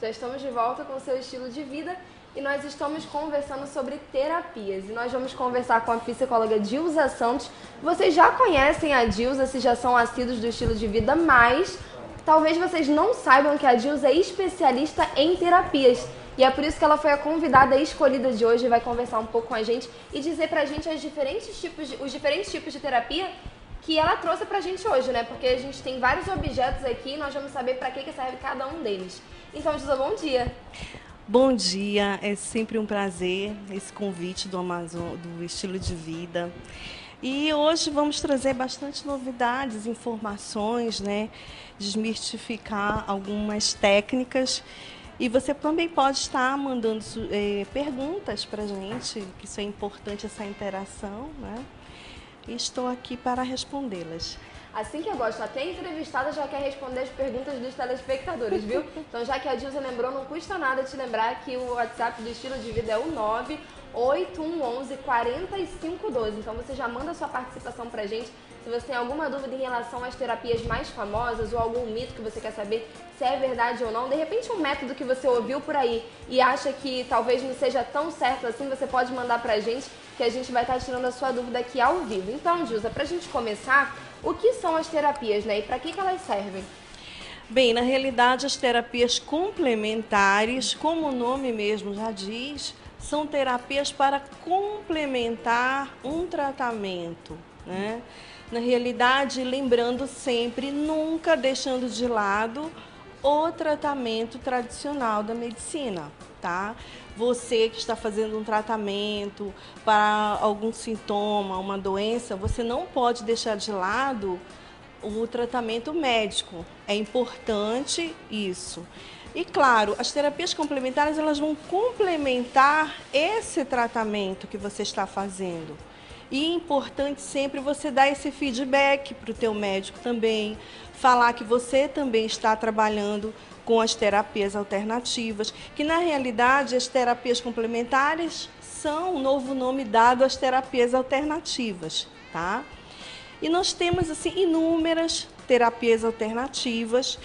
Já estamos de volta com o seu estilo de vida e nós estamos conversando sobre terapias. E nós vamos conversar com a psicóloga Dilza Santos. Vocês já conhecem a Dilza, se já são assíduos do estilo de vida, mas talvez vocês não saibam que a Dilza é especialista em terapias. E é por isso que ela foi a convidada escolhida de hoje e vai conversar um pouco com a gente e dizer pra gente os diferentes tipos de terapia que ela trouxe pra gente hoje, né? Porque a gente tem vários objetos aqui e nós vamos saber pra que serve cada um deles. Então, Dilza, bom dia. Bom dia, é sempre um prazer esse convite do Estilo de Vida. E hoje vamos trazer bastante novidades, informações, né? Desmistificar algumas técnicas. E você também pode estar mandando perguntas para a gente, que isso é importante, essa interação, né? E estou aqui para respondê-las. Assim que eu gosto, até a entrevistada já quer responder as perguntas dos telespectadores, viu? Então, já que a Dilza lembrou, não custa nada te lembrar que o WhatsApp do Estilo de Vida é o 98111-4512. Então, você já manda a sua participação pra gente. Se você tem alguma dúvida em relação às terapias mais famosas ou algum mito que você quer saber se é verdade ou não, de repente um método que você ouviu por aí e acha que talvez não seja tão certo assim, você pode mandar pra gente, que a gente vai estar tirando a sua dúvida aqui ao vivo. Então, Dilza, pra gente começar, o que são as terapias, né? E para que elas servem? Bem, na realidade, as terapias complementares, como o nome mesmo já diz, são terapias para complementar um tratamento, né? Na realidade, lembrando sempre, nunca deixando de lado o tratamento tradicional da medicina, tá? Você que está fazendo um tratamento para algum sintoma, uma doença, você não pode deixar de lado o tratamento médico. É importante isso. E claro, as terapias complementares, elas vão complementar esse tratamento que você está fazendo. E é importante sempre você dar esse feedback para o teu médico também, falar que você também está trabalhando com as terapias alternativas, que na realidade as terapias complementares são um novo nome dado às terapias alternativas, tá? E nós temos assim inúmeras terapias alternativas,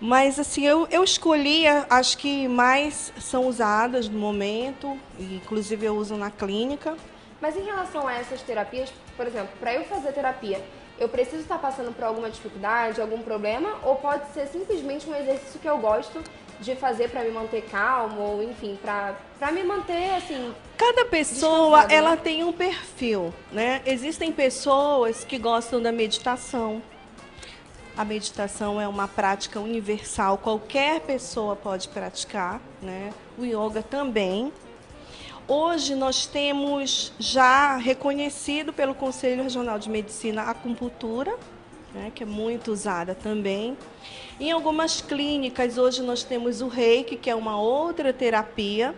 mas assim eu escolhi as que mais são usadas no momento, inclusive eu uso na clínica. Mas em relação a essas terapias, por exemplo, para eu fazer terapia, eu preciso estar passando por alguma dificuldade, algum problema, ou pode ser simplesmente um exercício que eu gosto de fazer para me manter calmo, ou enfim, para me manter assim... Cada pessoa, né? ela tem um perfil, né? Existem pessoas que gostam da meditação. A meditação é uma prática universal, qualquer pessoa pode praticar, né? O yoga também. Hoje nós temos já reconhecido pelo Conselho Regional de Medicina a acupuntura, né, que é muito usada também. Em algumas clínicas hoje nós temos o Reiki, que é uma outra terapia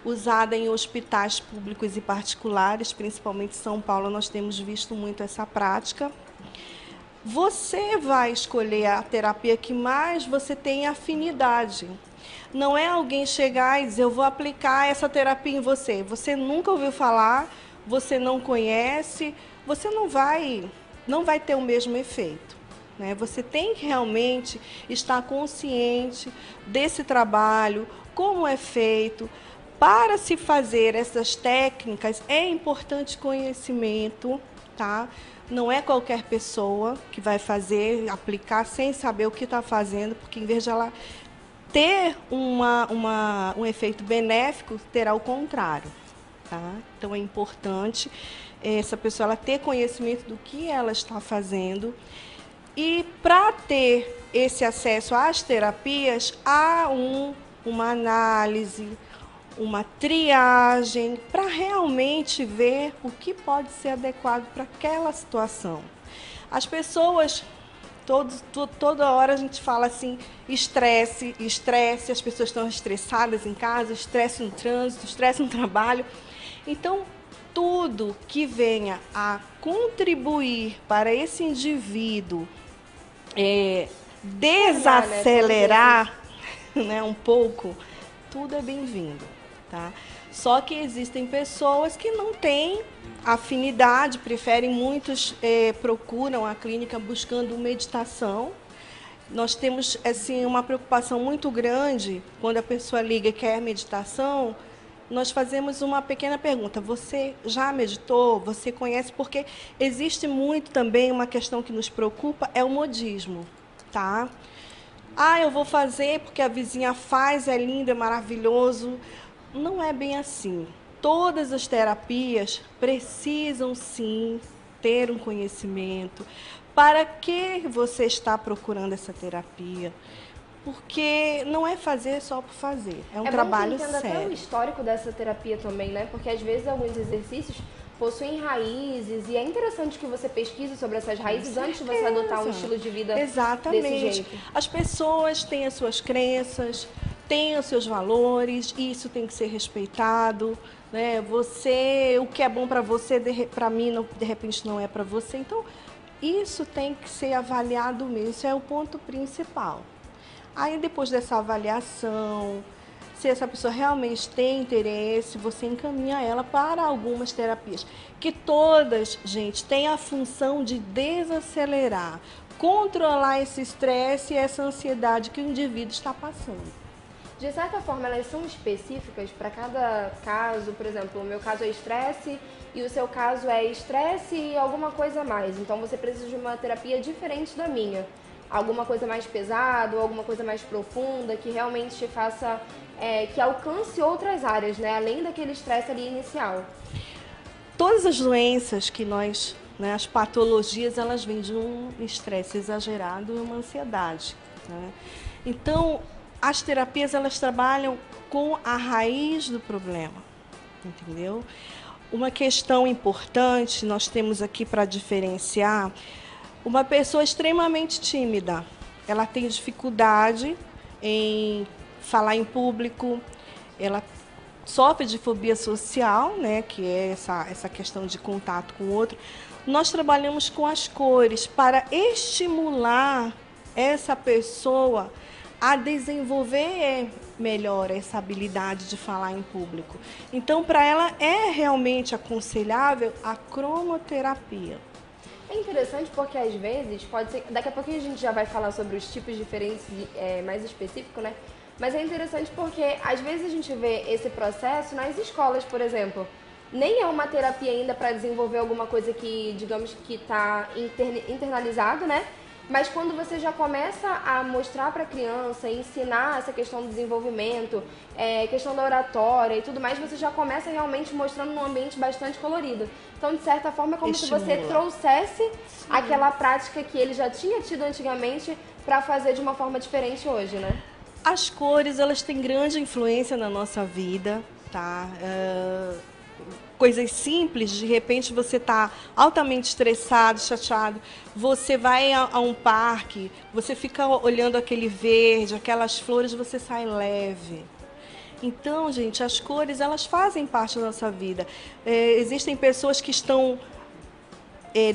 usada em hospitais públicos e particulares, principalmente em São Paulo nós temos visto muito essa prática. Você vai escolher a terapia que mais você tem afinidade. Não é alguém chegar e dizer, eu vou aplicar essa terapia em você. Você nunca ouviu falar, você não conhece, você não vai ter o mesmo efeito, né? Você tem que realmente estar consciente desse trabalho, como é feito. Para se fazer essas técnicas, é importante conhecimento, tá? Não é qualquer pessoa que vai fazer, aplicar sem saber o que está fazendo, porque em vez de ela ter um efeito benéfico, terá o contrário, tá? Então é importante essa pessoa ela ter conhecimento do que ela está fazendo. E para ter esse acesso às terapias, há uma análise, uma triagem, para realmente ver o que pode ser adequado para aquela situação. As pessoas... Toda hora a gente fala assim, estresse, as pessoas estão estressadas em casa, estresse no trânsito, estresse no trabalho. Então, tudo que venha a contribuir para esse indivíduo desacelerar, né, um pouco, tudo é bem-vindo, tá? Só que existem pessoas que não têm afinidade, preferem, muitos procuram a clínica buscando meditação. Nós temos assim, uma preocupação muito grande quando a pessoa liga e quer meditação. Nós fazemos uma pequena pergunta: você já meditou? Você conhece? Porque existe muito também uma questão que nos preocupa, é o modismo, tá? Ah, eu vou fazer porque a vizinha faz, é lindo, é maravilhoso. Não é bem assim. Todas as terapias precisam, sim, ter um conhecimento. Para que você está procurando essa terapia? Porque não é fazer só por fazer, é um trabalho sério. É bom que entenda até o histórico dessa terapia também, né? Porque às vezes alguns exercícios possuem raízes e é interessante que você pesquise sobre essas raízes antes de você adotar um estilo de vida desse jeito. As pessoas têm as suas crenças, têm os seus valores, e isso tem que ser respeitado, né? O que é bom para você, para mim, de repente não é para você. Então, isso tem que ser avaliado mesmo, isso é o ponto principal. Aí, depois dessa avaliação, se essa pessoa realmente tem interesse, você encaminha ela para algumas terapias, que todas, gente, têm a função de desacelerar, controlar esse estresse e essa ansiedade que o indivíduo está passando. De certa forma, elas são específicas para cada caso. Por exemplo, o meu caso é estresse e o seu caso é estresse e alguma coisa a mais. Então, você precisa de uma terapia diferente da minha. Alguma coisa mais pesada, ou alguma coisa mais profunda, que realmente te faça, que alcance outras áreas, né? Além daquele estresse ali inicial. Todas as doenças que nós, né, as patologias, elas vêm de um estresse exagerado e uma ansiedade, né? Então, as terapias, elas trabalham com a raiz do problema, entendeu? Uma questão importante, nós temos aqui para diferenciar: uma pessoa extremamente tímida, ela tem dificuldade em falar em público, ela sofre de fobia social, né, que é essa questão de contato com o outro. Nós trabalhamos com as cores para estimular essa pessoa a desenvolver melhor essa habilidade de falar em público. Então, para ela é realmente aconselhável a cromoterapia. É interessante porque às vezes, pode ser, daqui a pouquinho a gente já vai falar sobre os tipos diferentes, mais específicos, né? Mas é interessante porque às vezes a gente vê esse processo nas escolas, por exemplo. Nem é uma terapia ainda para desenvolver alguma coisa que, digamos, que está internalizado, né? Mas quando você já começa a mostrar para a criança, ensinar essa questão do desenvolvimento, questão da oratória e tudo mais, você já começa realmente mostrando num ambiente bastante colorido. Então, de certa forma, é como se você trouxesse aquela prática que ele já tinha tido antigamente para fazer de uma forma diferente hoje, né? As cores, elas têm grande influência na nossa vida, tá? Coisas simples, de repente você está altamente estressado, chateado, você vai a um parque, você fica olhando aquele verde, aquelas flores, você sai leve. Então, gente, as cores, elas fazem parte da nossa vida. Existem pessoas que estão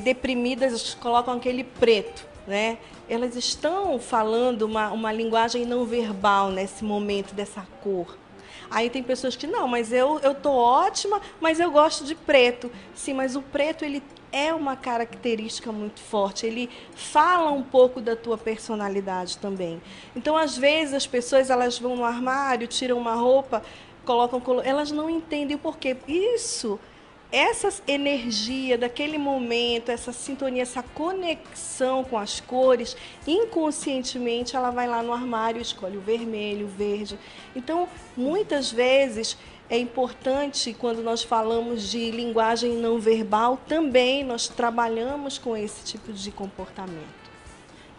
deprimidas, colocam aquele preto, né? Elas estão falando uma linguagem não verbal nesse momento dessa cor. Aí tem pessoas que, não, mas eu tô ótima, mas eu gosto de preto. Sim, mas o preto, ele é uma característica muito forte, ele fala um pouco da tua personalidade também. Então, às vezes, as pessoas, elas vão no armário, tiram uma roupa, colocam, elas não entendem o porquê. Isso, essa energia daquele momento, essa sintonia, essa conexão com as cores, inconscientemente ela vai lá no armário, escolhe o vermelho, o verde. Então, muitas vezes é importante, quando nós falamos de linguagem não verbal, também nós trabalhamos com esse tipo de comportamento.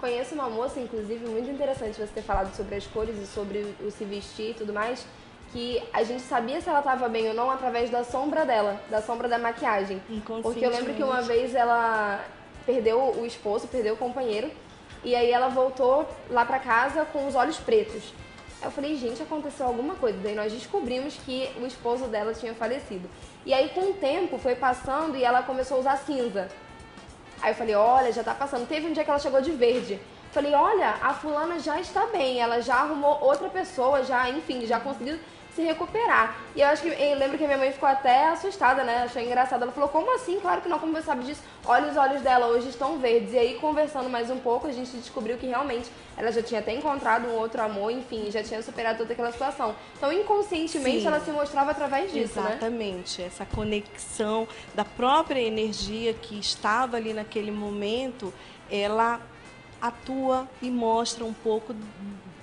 Conheço uma moça, inclusive, muito interessante você ter falado sobre as cores e sobre o se vestir e tudo mais, que a gente sabia se ela estava bem ou não através da sombra dela, da sombra da maquiagem. Porque eu lembro que uma vez ela perdeu o esposo, perdeu o companheiro, e aí ela voltou lá pra casa com os olhos pretos. Aí eu falei, gente, aconteceu alguma coisa. Daí nós descobrimos que o esposo dela tinha falecido. E aí com o tempo foi passando e ela começou a usar cinza. Aí eu falei, olha, já tá passando. Teve um dia que ela chegou de verde. Falei, olha, a fulana já está bem, ela já arrumou outra pessoa, já, enfim, já conseguiu se recuperar. E eu lembro que a minha mãe ficou até assustada, né? Achou engraçado. Ela falou, como assim? Claro que não, como você sabe disso? Olha, os olhos dela hoje estão verdes. E aí, conversando mais um pouco, a gente descobriu que realmente ela já tinha até encontrado um outro amor, enfim, já tinha superado toda aquela situação. Então, inconscientemente, ela se mostrava através disso, exatamente, né? Essa conexão da própria energia que estava ali naquele momento, ela atua e mostra um pouco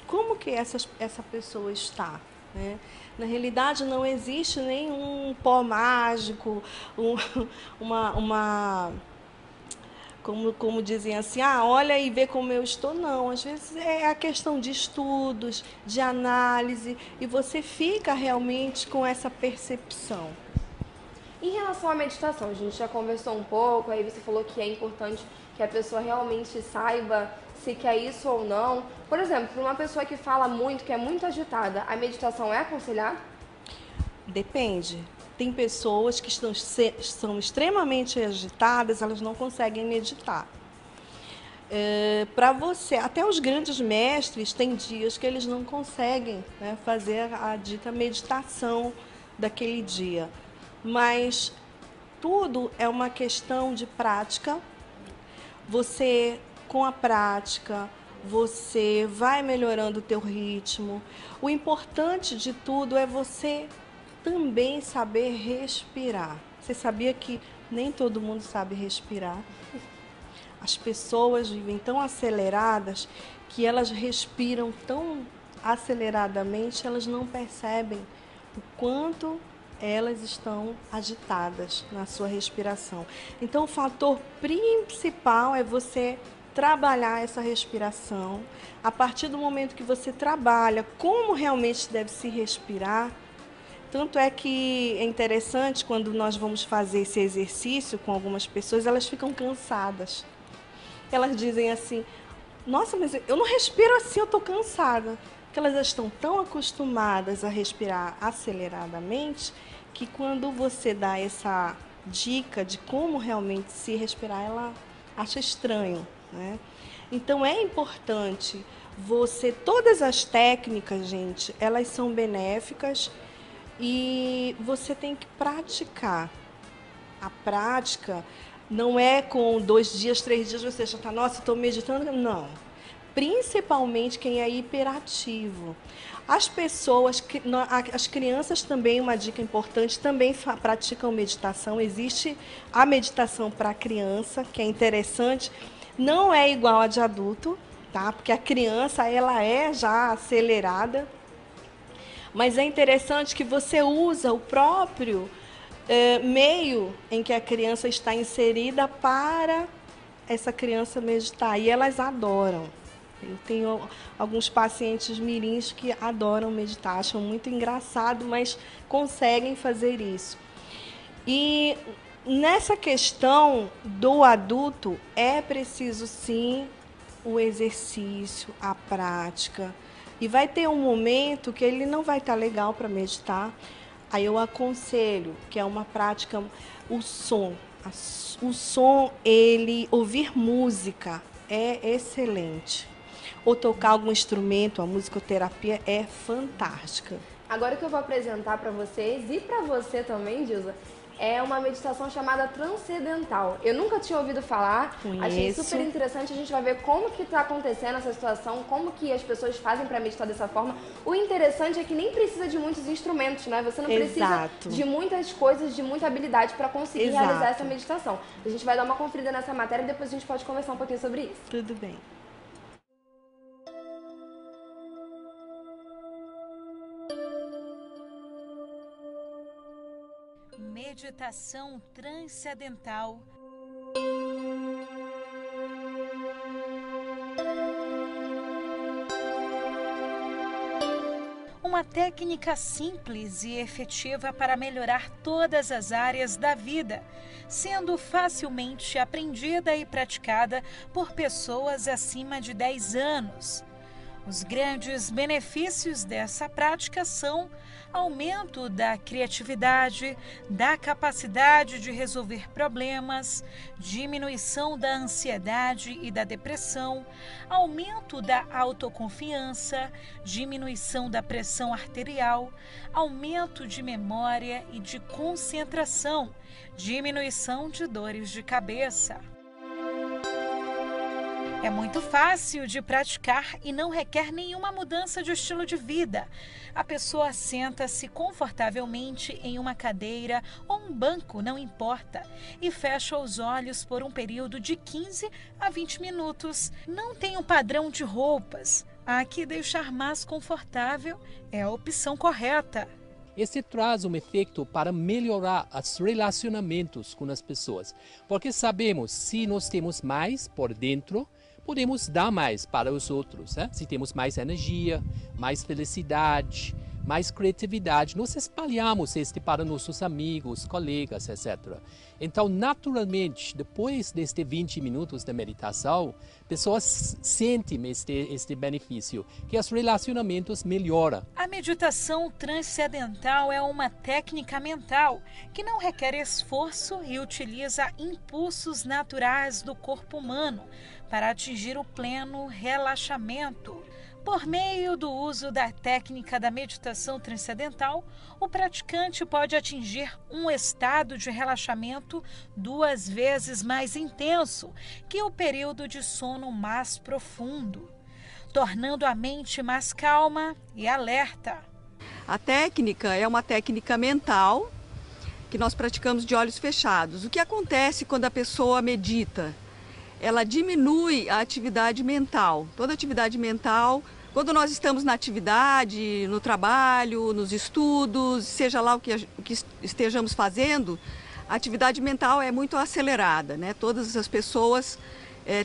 como que essa pessoa está, né? Na realidade, não existe nenhum pó mágico, como dizem assim, olha e vê como eu estou. Não, às vezes é a questão de estudos, de análise, e você fica realmente com essa percepção. Em relação à meditação, a gente já conversou um pouco, aí você falou que é importante que a pessoa realmente saiba se quer isso ou não. Por exemplo, para uma pessoa que fala muito, que é muito agitada, a meditação é aconselhada? Depende. Tem pessoas que são extremamente agitadas, elas não conseguem meditar. Para você, até os grandes mestres, tem dias que eles não conseguem, né, fazer a dita meditação daquele dia. Mas tudo é uma questão de prática. Você, com a prática, você vai melhorando o teu ritmo. O importante de tudo é você também saber respirar. Você sabia que nem todo mundo sabe respirar? As pessoas vivem tão aceleradas que elas respiram tão aceleradamente, elas não percebem o quanto elas estão agitadas na sua respiração. Então, o fator principal é você trabalhar essa respiração. A partir do momento que você trabalha como realmente deve se respirar, tanto é que é interessante quando nós vamos fazer esse exercício com algumas pessoas, elas ficam cansadas. Elas dizem assim, nossa, mas eu não respiro assim, eu estou cansada. Porque elas já estão tão acostumadas a respirar aceleradamente que quando você dá essa dica de como realmente se respirar, ela acha estranho, né? Então é importante todas as técnicas, gente, elas são benéficas e você tem que praticar. A prática não é com 2 dias, 3 dias você já está, nossa, estou meditando. Não. Principalmente quem é hiperativo. As pessoas, as crianças também, uma dica importante, também praticam meditação. Existe a meditação para criança, que é interessante. Não é igual a de adulto, tá? Porque a criança, ela é já acelerada. Mas é interessante que você usa o próprio meio em que a criança está inserida para essa criança meditar. E elas adoram. Eu tenho alguns pacientes mirins que adoram meditar, acham muito engraçado, mas conseguem fazer isso. E nessa questão do adulto, é preciso sim o exercício, a prática. E vai ter um momento que ele não vai estar legal para meditar. Aí eu aconselho, que é uma prática, o som. O som, ouvir música é excelente. Ou tocar algum instrumento, a musicoterapia é fantástica. Agora que eu vou apresentar para vocês e para você também, Dilza, é uma meditação chamada transcendental. Eu nunca tinha ouvido falar, achei super interessante. A gente vai ver como que está acontecendo essa situação, como que as pessoas fazem para meditar dessa forma. O interessante é que nem precisa de muitos instrumentos, né? Você não precisa de muitas coisas, de muita habilidade para conseguir realizar essa meditação. A gente vai dar uma conferida nessa matéria e depois a gente pode conversar um pouquinho sobre isso. Tudo bem. Meditação transcendental. Uma técnica simples e efetiva para melhorar todas as áreas da vida, sendo facilmente aprendida e praticada por pessoas acima de 10 anos. Os grandes benefícios dessa prática são aumento da criatividade, da capacidade de resolver problemas, diminuição da ansiedade e da depressão, aumento da autoconfiança, diminuição da pressão arterial, aumento de memória e de concentração, diminuição de dores de cabeça. É muito fácil de praticar e não requer nenhuma mudança de estilo de vida. A pessoa senta-se confortavelmente em uma cadeira ou um banco, não importa, e fecha os olhos por um período de 15 a 20 minutos. Não tem um padrão de roupas. Aqui deixar mais confortável é a opção correta. Esse traz um efeito para melhorar os relacionamentos com as pessoas, porque sabemos se nós temos mais por dentro, podemos dar mais para os outros, né? Se temos mais energia, mais felicidade, mais criatividade, nós espalhamos este para nossos amigos, colegas, etc. Então, naturalmente, depois destes 20 minutos de meditação, pessoas sentem este benefício, que os relacionamentos melhoram. A meditação transcendental é uma técnica mental que não requer esforço e utiliza impulsos naturais do corpo humano para atingir o pleno relaxamento. Por meio do uso da técnica da meditação transcendental, o praticante pode atingir um estado de relaxamento 2 vezes mais intenso que o período de sono mais profundo, tornando a mente mais calma e alerta. A técnica é uma técnica mental que nós praticamos de olhos fechados. O que acontece quando a pessoa medita? Ela diminui a atividade mental. Toda atividade mental, quando nós estamos na atividade, no trabalho, nos estudos, seja lá o que estejamos fazendo, a atividade mental é muito acelerada, né? Todas as pessoas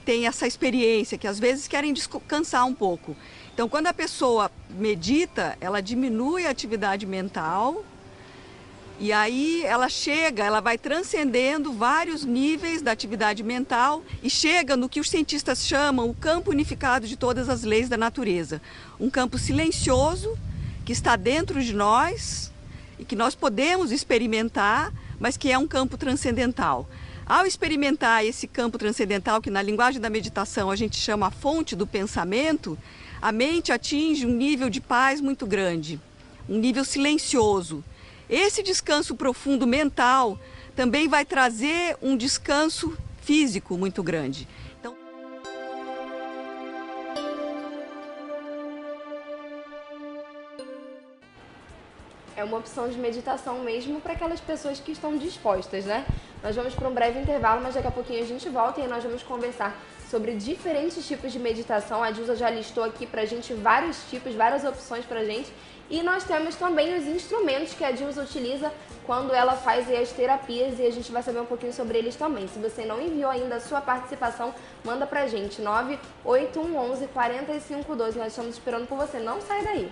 têm essa experiência, que às vezes querem descansar um pouco. Então, quando a pessoa medita, ela diminui a atividade mental. E aí ela vai transcendendo vários níveis da atividade mental e chega no que os cientistas chamam o campo unificado de todas as leis da natureza. Um campo silencioso que está dentro de nós e que nós podemos experimentar, mas que é um campo transcendental. Ao experimentar esse campo transcendental, que na linguagem da meditação a gente chama a fonte do pensamento, a mente atinge um nível de paz muito grande, um nível silencioso. Esse descanso profundo mental também vai trazer um descanso físico muito grande. Então, é uma opção de meditação mesmo para aquelas pessoas que estão dispostas, né? Nós vamos para um breve intervalo, mas daqui a pouquinho a gente volta e aí nós vamos conversar sobre diferentes tipos de meditação. A Dilza já listou aqui pra gente vários tipos, várias opções pra gente. E nós temos também os instrumentos que a Dilza utiliza quando ela faz as terapias e a gente vai saber um pouquinho sobre eles também. Se você não enviou ainda a sua participação, manda pra gente, 98111 4512. Nós estamos esperando por você, não sai daí.